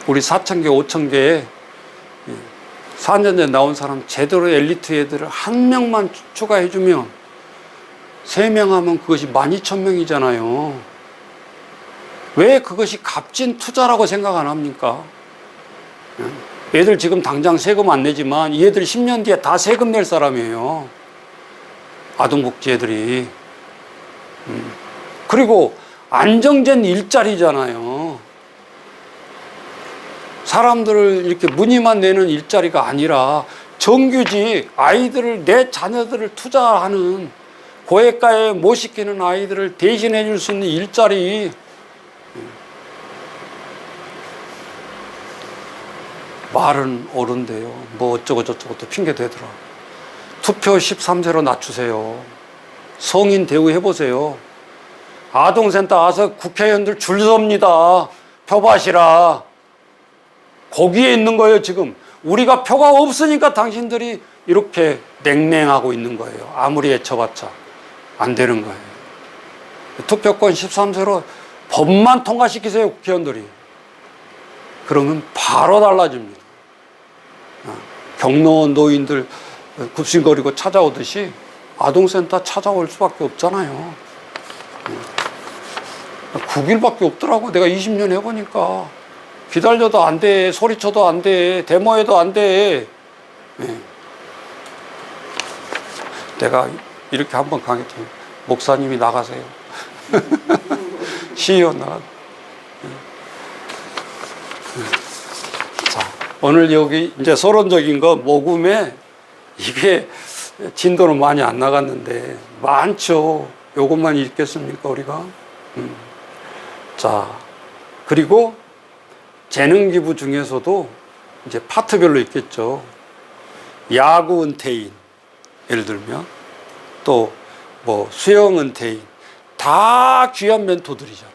우리 4,000개, 5,000개의 4년 전에 나온 사람 제대로 엘리트 애들을 한 명만 추가해주면 3명 하면 그것이 12,000명이잖아요. 왜 그것이 값진 투자라고 생각 안 합니까? 얘들 지금 당장 세금 안 내지만 이 애들이 10년 뒤에 다 세금 낼 사람이에요. 아동복지 애들이. 그리고 안정된 일자리잖아요. 사람들을 이렇게 무늬만 내는 일자리가 아니라 정규직 아이들을 내 자녀들을 투자하는 고액가에 못 시키는 아이들을 대신해 줄 수 있는 일자리. 말은 옳은데요. 뭐 어쩌고 저쩌고 또 핑계 대더라. 투표 13세로 낮추세요. 성인 대우해보세요. 아동센터 와서 국회의원들 줄 섭니다. 표 받으시라. 거기에 있는 거예요, 지금. 우리가 표가 없으니까 당신들이 이렇게 냉랭하고 있는 거예요. 아무리 애쳐봤자 안 되는 거예요. 투표권 13세로 법만 통과시키세요, 국회의원들이. 그러면 바로 달라집니다. 경로원 노인들 굽신거리고 찾아오듯이 아동센터 찾아올 수밖에 없잖아요. 9일밖에 없더라고. 내가 20년 해보니까. 기다려도 안 돼. 소리쳐도 안 돼. 데모해도 안 돼. 내가 이렇게 한번 강했더니 목사님이 나가세요. 시의원 나가. 자, 오늘 여기 이제 서론적인 거 모금에 이게 진도는 많이 안 나갔는데 많죠. 요것만 읽겠습니까 우리가? 자, 그리고 재능 기부 중에서도 이제 파트별로 있겠죠. 야구 은퇴인 예를 들면 또 뭐 수영 은퇴인 다 귀한 멘토들이잖아요.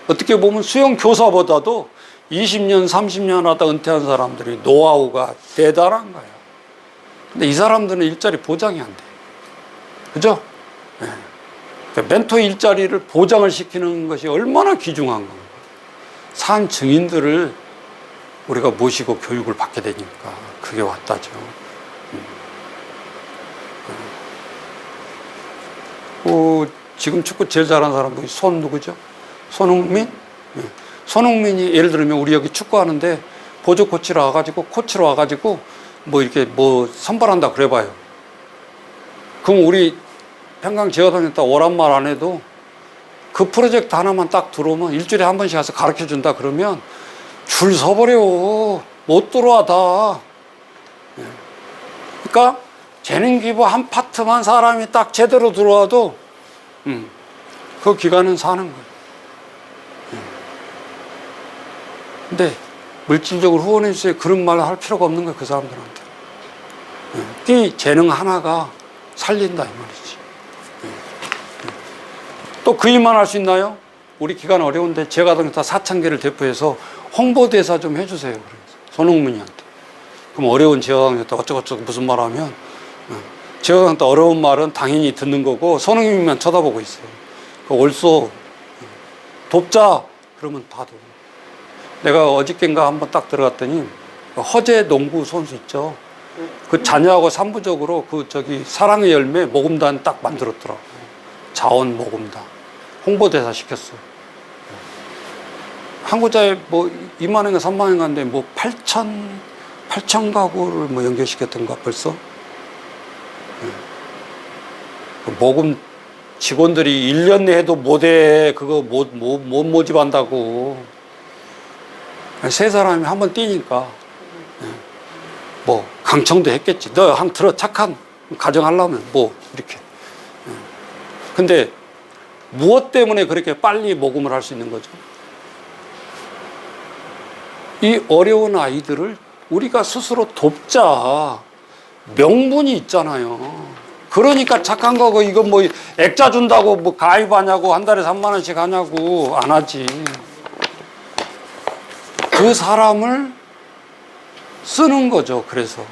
어떻게 보면 수영 교사보다도 20년 30년 하다 은퇴한 사람들이 노하우가 대단한 거예요. 근데 이 사람들은 일자리 보장이 안 돼. 그죠? 네. 그러니까 멘토 일자리를 보장을 시키는 것이 얼마나 귀중한 건가. 산 증인들을 우리가 모시고 교육을 받게 되니까 그게 왔다죠. 지금 축구 제일 잘하는 사람도 손 누구죠? 손흥민? 네. 손흥민이 예를 들면 우리 여기 축구하는데 보조 코치로 와가지고 뭐 이렇게 뭐 선발한다 그래봐요. 그럼 우리 평강 지어다녔다 오란 말 안 해도 그 프로젝트 하나만 딱 들어오면 일주일에 한 번씩 가서 가르쳐 준다 그러면 줄 서버려. 못 들어와 다. 그러니까 재능 기부 한 파트만 사람이 딱 제대로 들어와도 그 기간은 사는 거예요. 근데 물질적으로 후원해 주세요. 그런 말을 할 필요가 없는 거예요. 그 사람들한테. 네 재능 하나가 살린다 이 말이지. 또 그 일만 할 수 있나요? 우리 기간 어려운데 제가당다 4,000개를 대표해서 홍보대사 좀 해주세요. 손흥민이한테. 그럼 어려운 제가당다 어쩌고저쩌고 무슨 말 하면 제가당다 어려운 말은 당연히 듣는 거고 손흥민만 쳐다보고 있어요. 그 올소 돕자 그러면 다 돕고. 내가 어저께인가 한번 딱 들어갔더니 허재 농구 선수 있죠. 그 자녀하고 3부적으로 그 저기 사랑의 열매 모금단 딱 만들었더라고. 자원 모금단. 홍보대사 시켰어. 한 구자에 뭐 2만 원인가 3만 원인가인데 뭐 8천 가구를 뭐 연결시켰던가 벌써. 그 모금 직원들이 1년 내에도 못해. 그거 못 모집한다고. 세 사람이 한번 뛰니까 뭐 강청도 했겠지. 너 한 들어 착한 가정하려면 뭐 이렇게. 근데 무엇 때문에 그렇게 빨리 모금을 할 수 있는 거죠? 이 어려운 아이들을 우리가 스스로 돕자. 명분이 있잖아요. 그러니까 착한 거고 이거 뭐 액자 준다고 뭐 가입하냐고 한 달에 3만 원씩 하냐고 안 하지. 그 사람을 쓰는 거죠. 그래서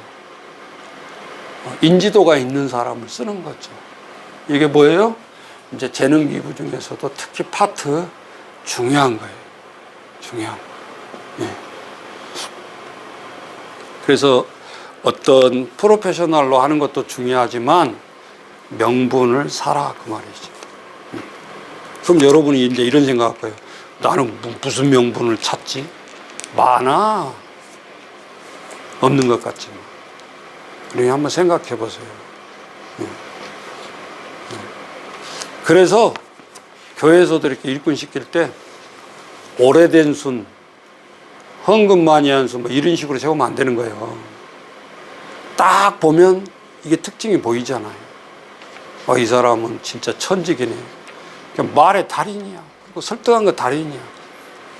인지도가 있는 사람을 쓰는 거죠. 이게 뭐예요? 이제 재능 기부 중에서도 특히 파트 중요한 거예요. 중요한 거. 예. 그래서 어떤 프로페셔널로 하는 것도 중요하지만 명분을 사라 그 말이죠. 그럼 여러분이 이제 이런 생각할 거예요. 나는 무슨 명분을 찾지? 많아. 없는 것 같지만. 우리 한번 생각해 보세요. 그래서 교회에서도 이렇게 일꾼 시킬 때 오래된 순, 헌금 많이 한 순, 뭐 이런 식으로 세우면 안 되는 거예요. 딱 보면 이게 특징이 보이잖아요. 이 사람은 진짜 천직이네. 그냥 말의 달인이야. 그리고 설득한 거 달인이야.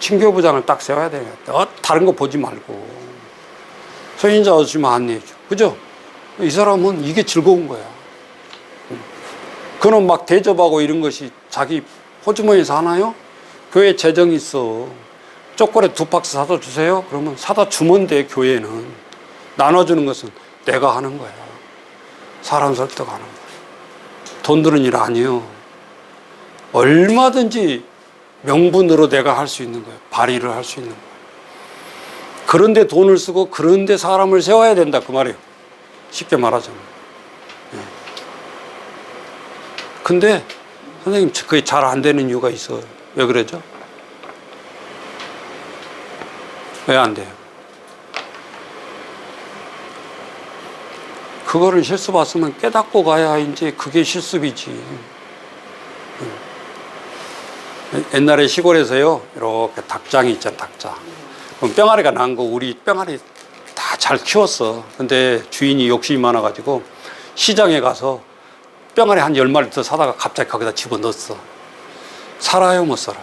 친교부장을 딱 세워야 되겠다. 다른 거 보지 말고. 성인자 아저씨만 안내해줘. 그죠? 이 사람은 이게 즐거운 거야. 그는 막 대접하고 이런 것이 자기 호주머니에서 하나요? 교회 재정이 있어. 초콜릿 2박스 사다 주세요. 그러면 사다 주면 돼. 교회는 나눠주는 것은 내가 하는 거야. 사람 설득하는 거야. 돈 드는 일 아니에요. 얼마든지 명분으로 내가 할 수 있는 거예요. 발휘를 할 수 있는 거예요. 그런데 돈을 쓰고 그런데 사람을 세워야 된다 그 말이에요. 쉽게 말하자면. 근데 선생님 그게 잘 안 되는 이유가 있어요. 왜 그러죠? 왜 안 돼요? 그거를 실수 봤으면 깨닫고 가야 이제 그게 실습이지. 옛날에 시골에서요, 이렇게 닭장이 있잖아, 닭장. 그럼 뿅아리가 난 거, 우리 뿅아리 다 잘 키웠어. 근데 주인이 욕심이 많아가지고 시장에 가서 뿅아리 한 10마리 더 사다가 갑자기 거기다 집어넣었어. 살아요, 못 살아요?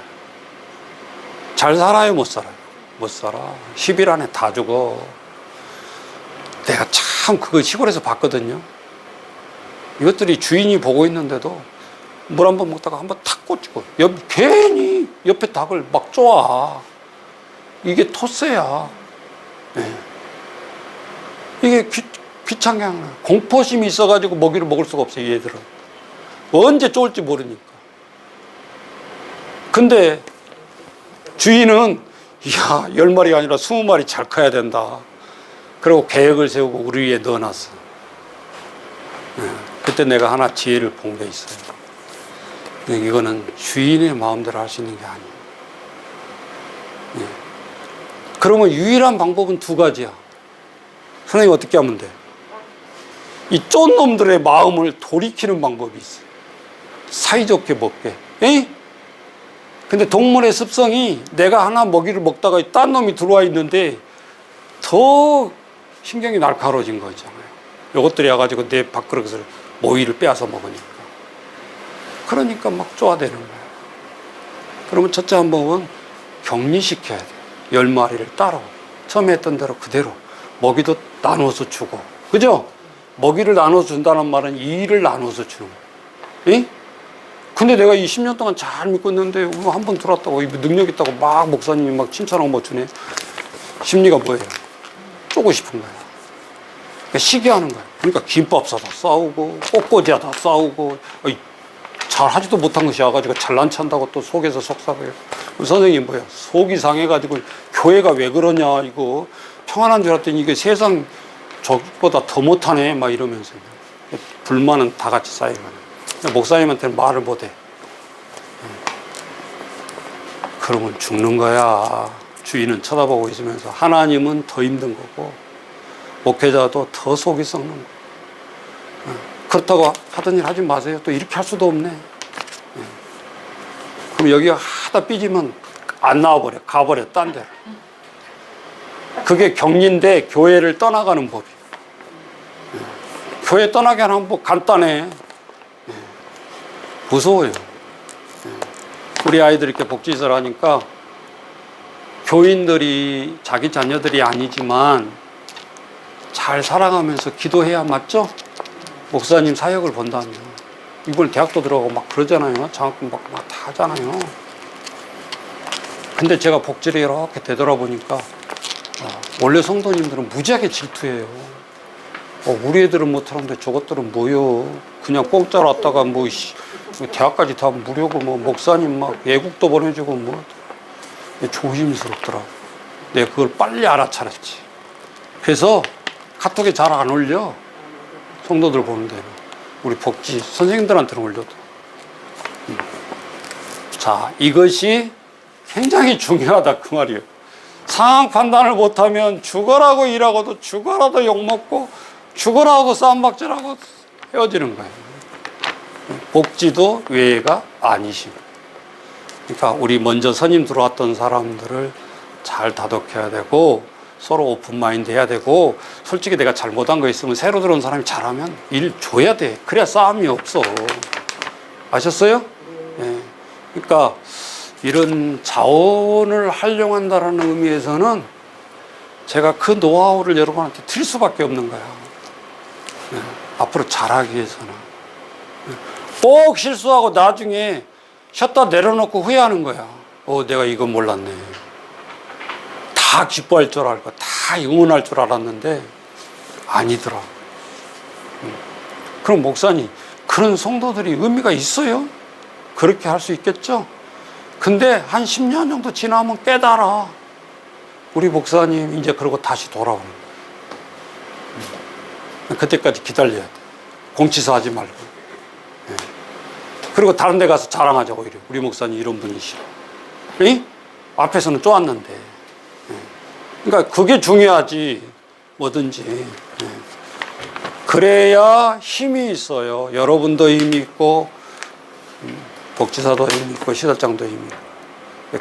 잘 살아요, 못 살아요? 못 살아. 10일 안에 다 죽어. 내가 참 그거 시골에서 봤거든요. 이것들이 주인이 보고 있는데도 물 한 번 먹다가 한 번 탁 꽂히고 괜히 옆에 닭을 막 쪼아. 이게 토세야. 네. 이게 귀찮게 하는 거야. 공포심이 있어가지고 먹이를 먹을 수가 없어요, 얘들은. 언제 쫄지 모르니까. 근데 주인은 이야, 10마리가 아니라 20마리 잘 커야 된다. 그리고 계획을 세우고 우리 위에 넣어놨어. 네. 그때 내가 하나 지혜를 본 게 있어요. 이거는 주인의 마음대로 할 수 있는 게 아니에요. 네. 그러면 유일한 방법은 두 가지야. 선생님 어떻게 하면 돼? 이 쫀놈들의 마음을 돌이키는 방법이 있어요. 사이좋게 먹게. 에이? 근데 동물의 습성이 내가 하나 먹이를 먹다가 딴 놈이 들어와 있는데 더 신경이 날카로워진 거 있잖아요. 요것들이 와가지고 내 밥그릇을 모이를 빼앗아 먹으니까. 그러니까 막 쪼아대는 거예요. 그러면 첫째 한 번은 격리시켜야 돼요. 10마리를 따로. 처음에 했던 대로 그대로. 먹이도 나눠서 주고. 그죠? 먹이를 나눠서 준다는 말은 일을 나눠서 주는 거예요. 에? 근데 내가 이 10년 동안 잘 믿고 있는데 한 번 들어왔다고 능력 있다고 막 목사님이 막 칭찬하고 뭐 주네. 심리가 뭐예요? 쪼고 싶은 거야. 그러니까 시기하는 거야. 그러니까 김밥 사다 싸우고 꽃꽂이하다 싸우고 잘 하지도 못한 것이 와가지고 잘난 체한다고 또 속에서 속삭여요. 선생님 뭐야? 속이 상해가지고 교회가 왜 그러냐 이거 평안한 줄 알았더니 이게 세상 저보다 더 못하네 막 이러면서 불만은 다 같이 쌓이는 거야. 목사님한테는 말을 못해. 그러면 죽는 거야. 주인은 쳐다보고 있으면서 하나님은 더 힘든 거고 목회자도 더 속이 썩는 거야. 그렇다고 하던 일 하지 마세요. 또 이렇게 할 수도 없네. 그럼 여기 하다 삐지면 안 나와버려. 가버려. 딴 데로. 그게 격리인데 교회를 떠나가는 법이에요. 교회 떠나게 하는 법 간단해. 무서워요. 우리 아이들 이렇게 복지시설 하니까 교인들이 자기 자녀들이 아니지만 잘 살아가면서 기도해야 맞죠? 목사님 사역을 본다면 이번에 대학도 들어가고 막 그러잖아요. 장학금 받고 막 다 하잖아요. 근데 제가 복지를 이렇게 되돌아보니까 원래 성도님들은 무지하게 질투해요. 우리 애들은 못하는데 저것들은 뭐요? 그냥 공짜로 왔다가 뭐 대학까지 다 무료고 뭐 목사님 막 외국도 보내주고 뭐 조심스럽더라고. 내가 그걸 빨리 알아차렸지. 그래서 카톡에 잘 안 올려. 성도들 보는 데는. 우리 복지 선생님들한테는 올려도. 자, 이것이 굉장히 중요하다 그 말이에요. 상황 판단을 못하면 죽어라고 일하고도 죽어라도 욕먹고 죽어라고 싸움박질하고 헤어지는 거예요. 복지도 외가 아니시고. 그러니까 우리 먼저 선임 들어왔던 사람들을 잘 다독해야 되고 서로 오픈마인드 해야 되고 솔직히 내가 잘못한 거 있으면 새로 들어온 사람이 잘하면 일 줘야 돼. 그래야 싸움이 없어. 아셨어요? 네. 그러니까 이런 자원을 활용한다는 의미에서는 제가 그 노하우를 여러분한테 드릴 수밖에 없는 거야. 네. 앞으로 잘하기 위해서는. 네. 꼭 실수하고 나중에 셔터 내려놓고 후회하는 거야. 내가 이거 몰랐네. 다 기뻐할 줄 알고 다 응원할 줄 알았는데 아니더라. 그럼 목사님, 그런 성도들이 의미가 있어요? 그렇게 할 수 있겠죠? 근데 한 10년 정도 지나면 깨달아. 우리 목사님 이제 그러고 다시 돌아오는 거예요. 그때까지 기다려야 돼. 공치사 하지 말고. 그리고 다른 데 가서 자랑하자 오히려. 우리 목사님 이런 분이시라. 앞에서는 쪼았는데. 그러니까 그게 중요하지. 뭐든지. 그래야 힘이 있어요. 여러분도 힘이 있고 복지사도 힘이 있고 시설장도 힘이 있고.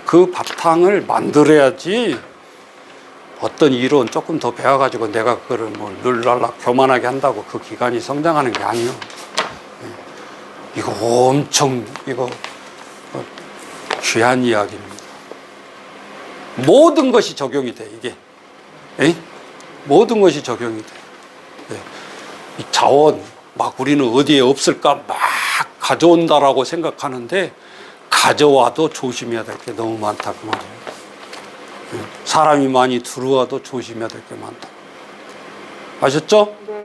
그 바탕을 만들어야지 어떤 이론 조금 더 배워가지고 내가 그거를 뭐 늘랄락 교만하게 한다고 그 기관이 성장하는 게 아니에요. 이거 엄청 귀한 이야기입니다. 모든 것이 적용이 돼, 이게. 모든 것이 적용이 돼. 이 자원, 막 우리는 어디에 없을까 막 가져온다라고 생각하는데 가져와도 조심해야 될 게 너무 많다, 그 말이에요. 사람이 많이 들어와도 조심해야 될 게 많다. 아셨죠?